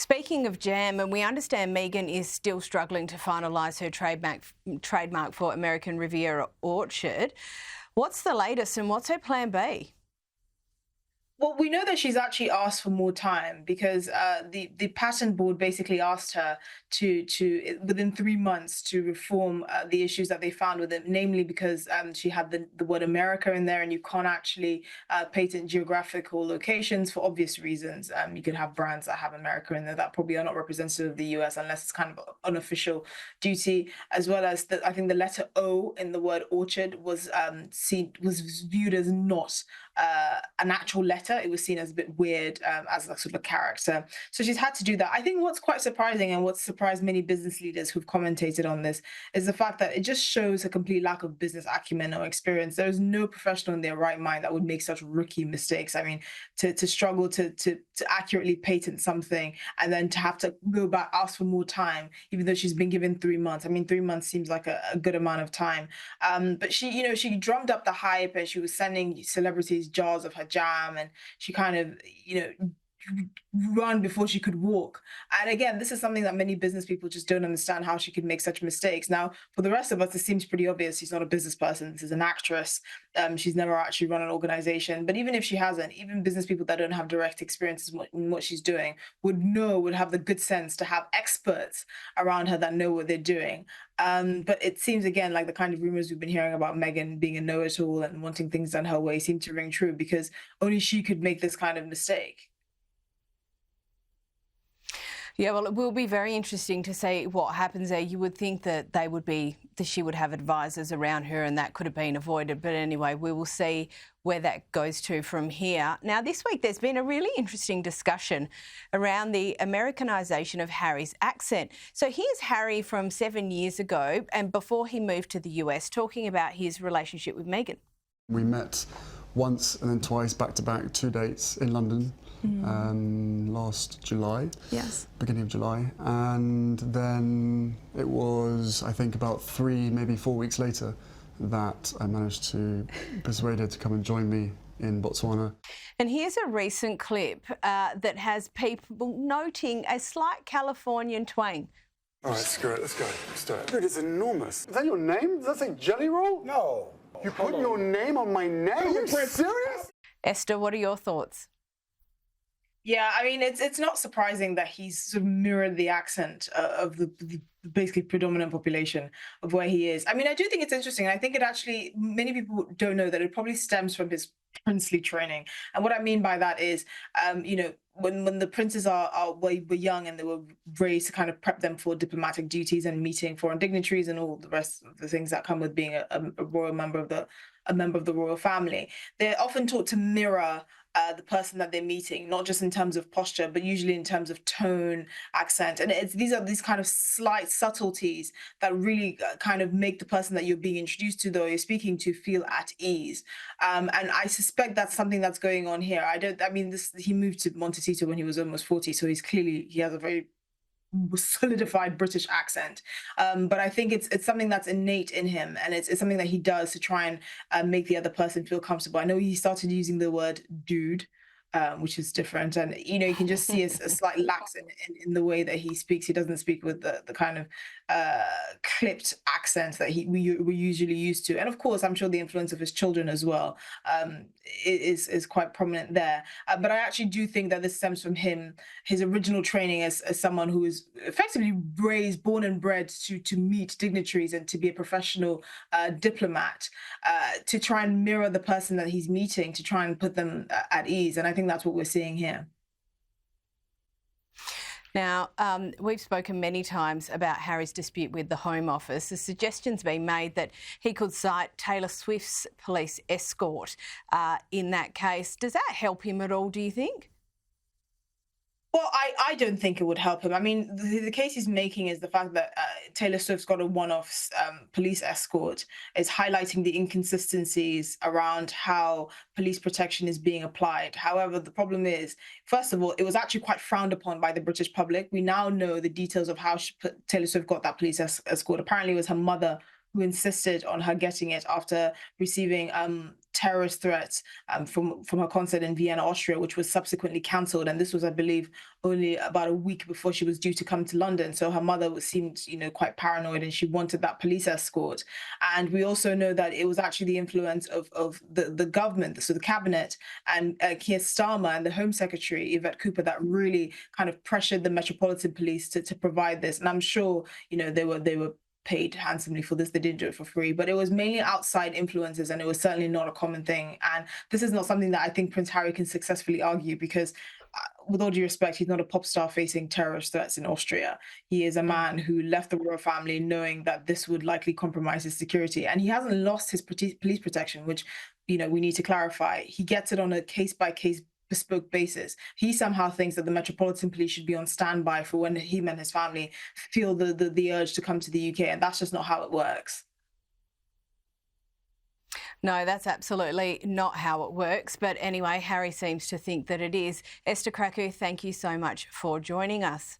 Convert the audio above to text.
Speaking of jam, and we understand Meghan is still struggling to finalise her trademark for American Riviera Orchard. What's the latest and what's her plan B? Well, we know that she's actually asked for more time because the patent board basically asked her to within 3 months to reform the issues that they found with it, namely because she had the word America in there, and you can't actually patent geographical locations for obvious reasons. You could have brands that have America in there that probably are not representative of the US unless it's kind of an official duty, as well as I think the letter O in the word orchard was viewed as not an actual letter. It was seen as a bit weird, as a sort of a character. So she's had to do that. I think what's quite surprising, and what's surprised many business leaders who've commentated on this, is the fact that it just shows a complete lack of business acumen or experience. There is no professional in their right mind that would make such rookie mistakes. I mean, to struggle to accurately patent something and then to have to go back, ask for more time, even though she's been given 3 months. I mean, 3 months seems like a good amount of time. But she drummed up the hype, and she was sending celebrities jars of her jam, and she kind of, run before she could walk. And again, this is something that many business people just don't understand, how she could make such mistakes. Now, for the rest of us, it seems pretty obvious. She's not a business person. This is an actress. She's never actually run an organization. But even if she hasn't, even business people that don't have direct experience in what she's doing would have the good sense to have experts around her that know what they're doing. But it seems, again, like the kind of rumors we've been hearing about Meghan being a know-it-all and wanting things done her way seem to ring true, because only she could make this kind of mistake. Yeah, well, it will be very interesting to see what happens there. You would think that she would have advisors around her and that could have been avoided. But anyway, we will see where that goes to from here. Now, this week there's been a really interesting discussion around the Americanisation of Harry's accent. So here's Harry from 7 years ago, and before he moved to the US, talking about his relationship with Meghan. We met once and then twice, back-to-back, 2 dates in London. Last July, yes, beginning of July, and then it was, I think, about 3, maybe 4 weeks later that I managed to persuade her to come and join me in Botswana. And here's a recent clip that has people noting a slight Californian twang. All right, screw it, let's go. Let's do it. Dude, it's enormous. Is that your name? Does that say Jelly Roll? No. You put your name on my name? Are you serious? Esther, what are your thoughts? Yeah, I mean, it's not surprising that he's sort of mirrored the accent of the basically predominant population of where he is. I mean, I do think it's interesting. I think it actually, many people don't know that it probably stems from his princely training. And what I mean by that is, when the princes were young and they were raised to kind of prep them for diplomatic duties and meeting foreign dignitaries and all the rest of the things that come with being a royal member of the royal family, they're often taught to mirror the person that they're meeting, not just in terms of posture, but usually in terms of tone, accent. And these kind of slight subtleties that really kind of make the person that you're being introduced to, though you're speaking to, feel at ease. And I suspect that's something that's going on here. He moved to Montecito when he was almost 40, so he has a very solidified British accent, but I think it's something that's innate in him, and it's something that he does to try and make the other person feel comfortable. I know he started using the word dude, which is different, and you can just see a slight lax in the way that he speaks. He doesn't speak with the kind of clipped accent that we're usually used to, and of course I'm sure the influence of his children as well is quite prominent there. But I actually do think that this stems from his original training as someone who is effectively born and bred to meet dignitaries and to be a professional diplomat, to try and mirror the person that he's meeting, to try and put them at ease. And I think that's what we're seeing here. Now, we've spoken many times about Harry's dispute with the Home Office. The suggestion's been made that he could cite Taylor Swift's police escort in that case. Does that help him at all, do you think? Well, I don't think it would help him. I mean, the case he's making is the fact that Taylor Swift's got a one-off police escort is highlighting the inconsistencies around how police protection is being applied. However, the problem is, first of all, it was actually quite frowned upon by the British public. We now know the details of how Taylor Swift got that police escort. Apparently, it was her mother who insisted on her getting it after receiving terrorist threats from her concert in Vienna, Austria, which was subsequently cancelled. And this was, I believe, only about a week before she was due to come to London. So her mother seemed, quite paranoid, and she wanted that police escort. And we also know that it was actually the influence of the government, so the cabinet, and Keir Starmer and the Home Secretary, Yvette Cooper, that really kind of pressured the Metropolitan Police to provide this. And I'm sure, they were paid handsomely for this. They didn't do it for free, but it was mainly outside influences, and it was certainly not a common thing. And this is not something that I think Prince Harry can successfully argue, because with all due respect, he's not a pop star facing terrorist threats in Austria. He is a man who left the royal family knowing that this would likely compromise his security. And he hasn't lost his police protection, which, we need to clarify. He gets it on a case-by-case bespoke basis. He somehow thinks that the Metropolitan Police should be on standby for when him and his family feel the urge to come to the UK, and that's just not how it works. No, that's absolutely not how it works. But anyway, Harry seems to think that it is. Esther Krakue, thank you so much for joining us.